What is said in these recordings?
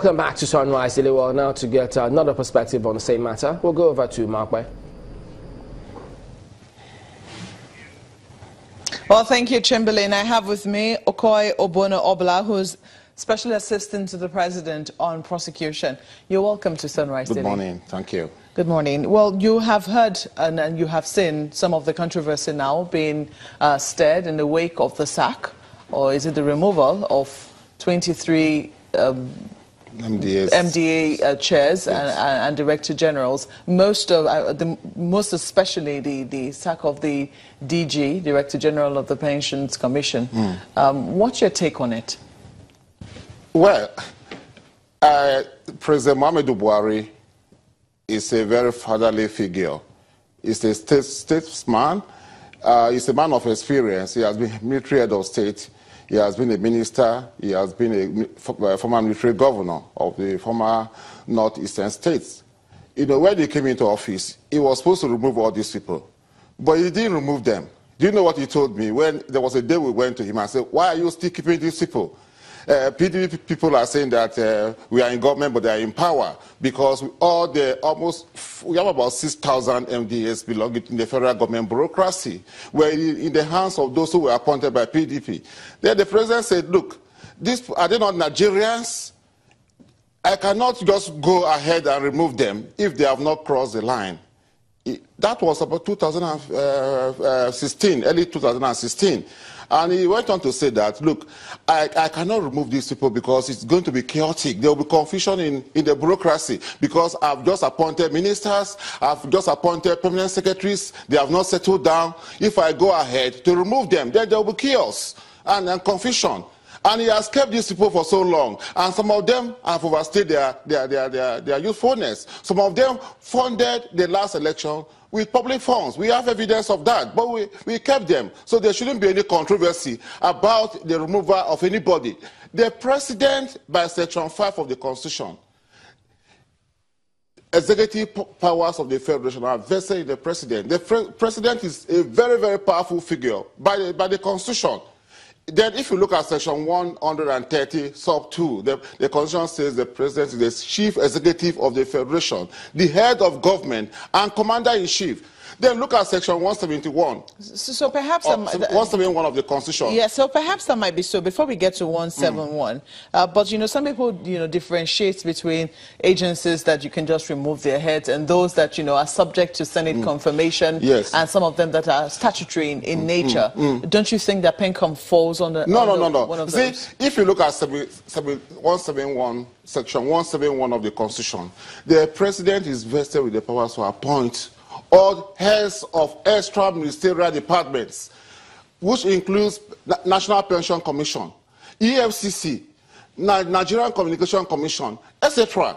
Welcome back to Sunrise Daily. Well, now to get another perspective on the same matter, we'll go over to Mark Bay. Well, thank you, Chamberlain. I have with me Obono-Obla, who's Special Assistant to the President on Prosecution. You're welcome to Sunrise Daily. Good morning. Thank you. Good morning. Well, you have heard and you have seen some of the controversy now being stirred in the wake of the sack, or is it the removal of 23 MDA chairs, yes, and director generals. Most especially the sack of the DG, Director General of the Pensions Commission. What's your take on it? Well, President Buhari is a very fatherly figure. He's a statesman. He's a man of experience. He has been military head of state. He has been a minister. He has been a former military governor of the former northeastern states. You know, when he came into office, he was supposed to remove all these people, but he didn't remove them. Do you know what he told me? When there was a day we went to him and said, "Why are you still keeping these people?" PDP people are saying that we are in government, but they are in power because we have about 6,000 MDAs belonging to the federal government bureaucracy. We're in the hands of those who were appointed by PDP. Then the president said, "Look, are they not Nigerians? I cannot just go ahead and remove them if they have not crossed the line." That was about 2016, early 2016. And he went on to say that, look, I cannot remove these people because it's going to be chaotic. There will be confusion in the bureaucracy because I've just appointed ministers, I've just appointed permanent secretaries, they have not settled down. If I go ahead to remove them, then there will be chaos and confusion. And he has kept these people for so long. And some of them have overstayed their usefulness. Some of them funded the last election with public funds. We have evidence of that, but we kept them. So there shouldn't be any controversy about the removal of anybody. The president, by Section 5 of the Constitution, executive powers of the Federation are vested in the president. The president is a very, very powerful figure by the Constitution. Then if you look at Section 130, sub 2, the Constitution says the president is the chief executive of the Federation, the head of government, and commander-in-chief. Then look at Section 171. So perhaps 171 of the Constitution. Yeah, so perhaps that might be so. Before we get to 171, but you know, some people differentiate between agencies that you can just remove their heads and those that are subject to Senate confirmation, yes, and some of them that are statutory in nature. Don't you think that Pencom falls on the one of those? See, if you look at 171, Section 171 of the Constitution, the president is vested with the powers to appoint all heads of extra ministerial departments, which includes National Pension Commission, EFCC, Nigerian Communication Commission, etc.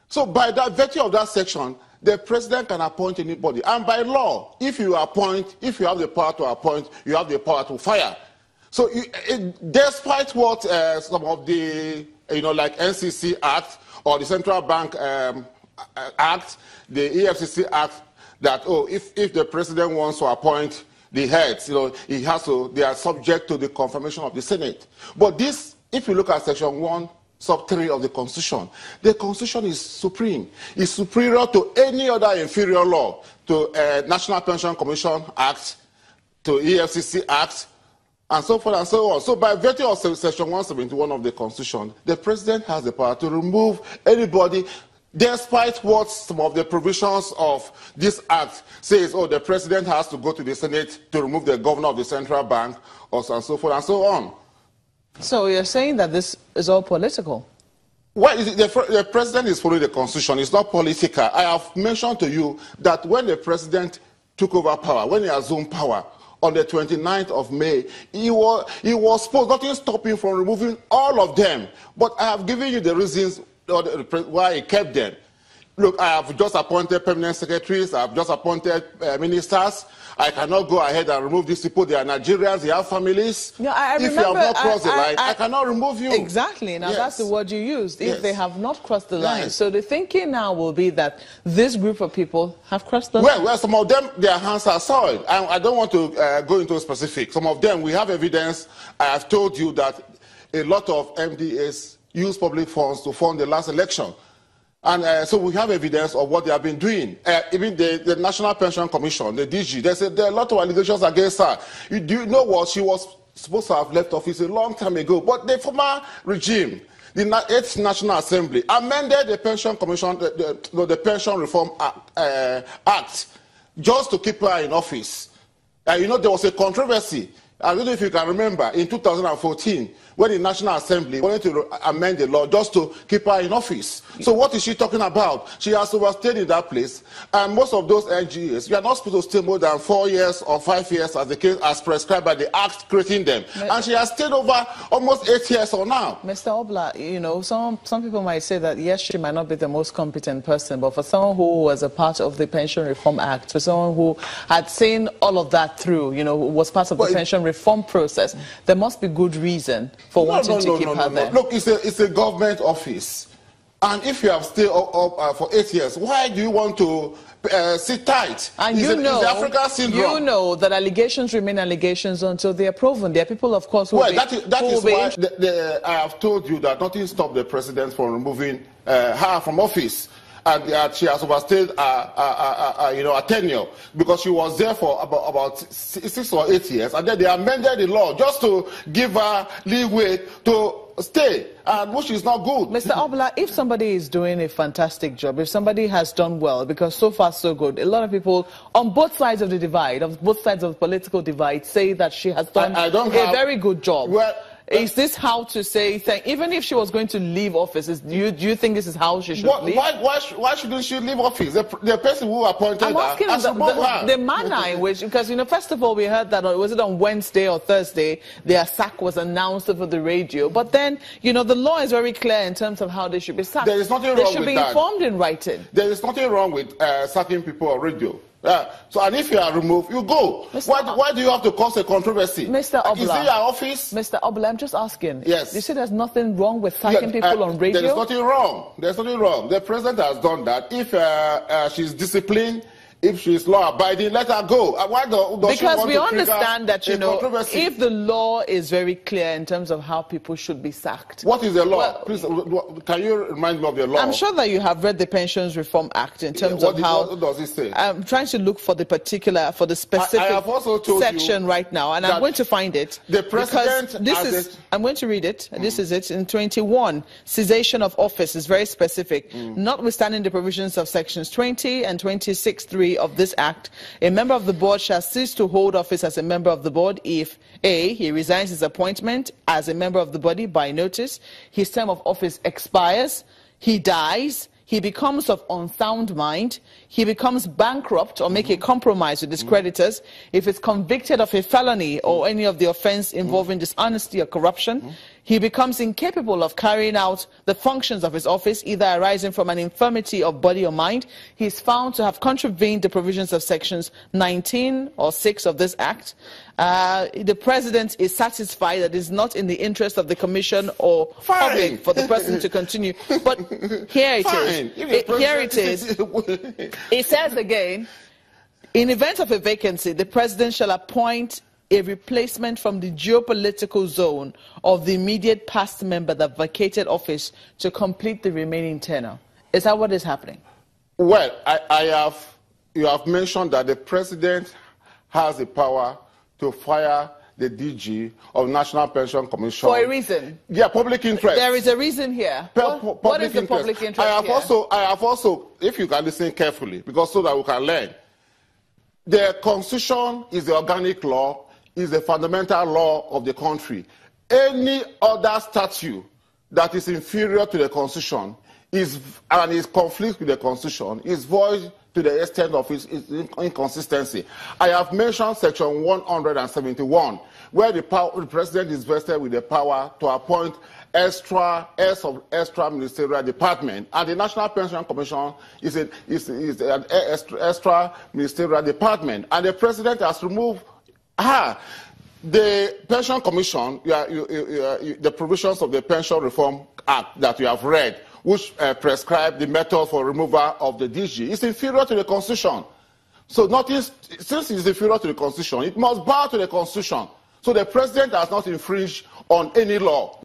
So by that virtue of that section, the president can appoint anybody. And by law, if you have the power to appoint, you have the power to fire. So despite what some of the, like NCC Act or the Central Bank Act, the EFCC Act, that if the president wants to appoint the heads, they are subject to the confirmation of the Senate. But this, if you look at Section 1, sub 3 of the Constitution is supreme. It's superior to any other inferior law, to National Pension Commission Act, to EFCC Act, and so forth and so on. So by virtue of Section 171 of the Constitution, the president has the power to remove anybody, despite what some of the provisions of this act says, the president has to go to the Senate to remove the governor of the central bank, and so forth and so on. So you're saying that this is all political? Well, the president is following the Constitution. It's not political. I have mentioned to you that when the president took over power, when he assumed power, on the 29th of May, he was supposed, nothing stopped him from removing all of them. But I have given you the reasons why he kept them. Look, I have just appointed permanent secretaries, I have just appointed ministers. I cannot go ahead and remove these people. They are Nigerians, they have families. No, I if you have not crossed the line, I cannot remove you. Exactly. Now, that's the word you used. If they have not crossed the line. Yes. So the thinking now will be that this group of people have crossed the line. Well, some of them, their hands are soiled. I don't want to go into specifics. Some of them, we have evidence. I have told you that a lot of MDAs use public funds to fund the last election. And so we have evidence of what they have been doing. Even the National Pension Commission, the DG, they said there are a lot of allegations against her. Do you know what? She was supposed to have left office a long time ago. But the former regime, the 8th National Assembly, amended the Pension Commission, the Pension Reform Act, just to keep her in office. You know, there was a controversy. I don't know if you can remember, in 2014, when the National Assembly wanted to amend the law just to keep her in office. So what is she talking about? She has overstayed in that place, and most of those NGOs, you are not supposed to stay more than 4 years or 5 years as the case as prescribed by the Act creating them. And she has stayed over almost 8 years or now. Mr. Obla, you know, some people might say that, yes, she might not be the most competent person, but for someone who was a part of the Pension Reform Act, for someone who had seen all of that through, you know, was part of the pension reform process, there must be good reason for wanting to keep her there. Look, it's a government office. And if you have stayed up for 8 years, why do you want to sit tight? And it's the Africa syndrome. You know that allegations remain allegations until they are proven. There are people, of course, who that is why I have told you that nothing stopped the president from removing her from office. And she has overstayed a tenure because she was there for about 6 or 8 years, and then they amended the law just to give her leeway to stay, which is not good. Mr. Obla, if somebody is doing a fantastic job, if somebody has done well, because so far so good, a lot of people on both sides of the divide, on both sides of the political divide, say that she has done a very good job. Well, is this how to say even if she was going to leave office, do you think this is how she should leave? Why shouldn't she leave office? The person who appointed her has the manner in which, because, you know, first of all, we heard that, was it on Wednesday or Thursday, their sack was announced over the radio. But then, you know, the law is very clear in terms of how they should be sacked. There is nothing wrong with that. They should be informed in writing. There is nothing wrong with sacking people on radio. And if you are removed, you go. Why do you have to cause a controversy? Mr. Obla, is it your office? Mr. Obla, I'm just asking. Yes. You say there's nothing wrong with sacking people on radio? There is nothing wrong. There's nothing wrong. The president has done that. If she's disciplined, if she's law-abiding, let her go. Why does because we understand that, you know, if the law is very clear in terms of how people should be sacked. What is the law? Well, please, can you remind me of the law? I'm sure that you have read the Pensions Reform Act in terms of how... What does it say? I'm trying to look for the specific I have also told section right now, and I'm going to find it. The president... I'm going to read it. This is it. In 21, cessation of office is very specific. Notwithstanding the provisions of sections 20 and 26(3) of this act, a member of the board shall cease to hold office as a member of the board if A, he resigns his appointment as a member of the body by notice, his term of office expires, he dies, he becomes of unsound mind, he becomes bankrupt or make a compromise with his creditors, if it's convicted of a felony or any of the offense involving dishonesty or corruption, he becomes incapable of carrying out the functions of his office, either arising from an infirmity of body or mind. He is found to have contravened the provisions of sections 19 or 6 of this act. The president is satisfied that it is not in the interest of the commission or public for the president to continue. But here it is. Here it is. It says again, in event of a vacancy, the president shall appoint a replacement from the geopolitical zone of the immediate past member that vacated office to complete the remaining tenure. Is that what is happening? Well, you have mentioned that the president has the power to fire the DG of National Pension Commission. For a reason? Yeah, public interest. There is a reason here. What is the public interest I have also, if you can listen carefully, because so that we can learn, the Constitution is the organic law, is the fundamental law of the country. Any other statute that is inferior to the Constitution is conflict with the Constitution is void to the extent of its inconsistency. I have mentioned section 171, where the president is vested with the power to appoint heads of extra ministerial department, and the National Pension Commission is an extra ministerial department, and the president has removed the Pension Commission, the provisions of the Pension Reform Act that you have read, which prescribe the method for removal of the DG, is inferior to the Constitution. So since it's inferior to the Constitution, it must bow to the Constitution. So the president has not infringed on any law.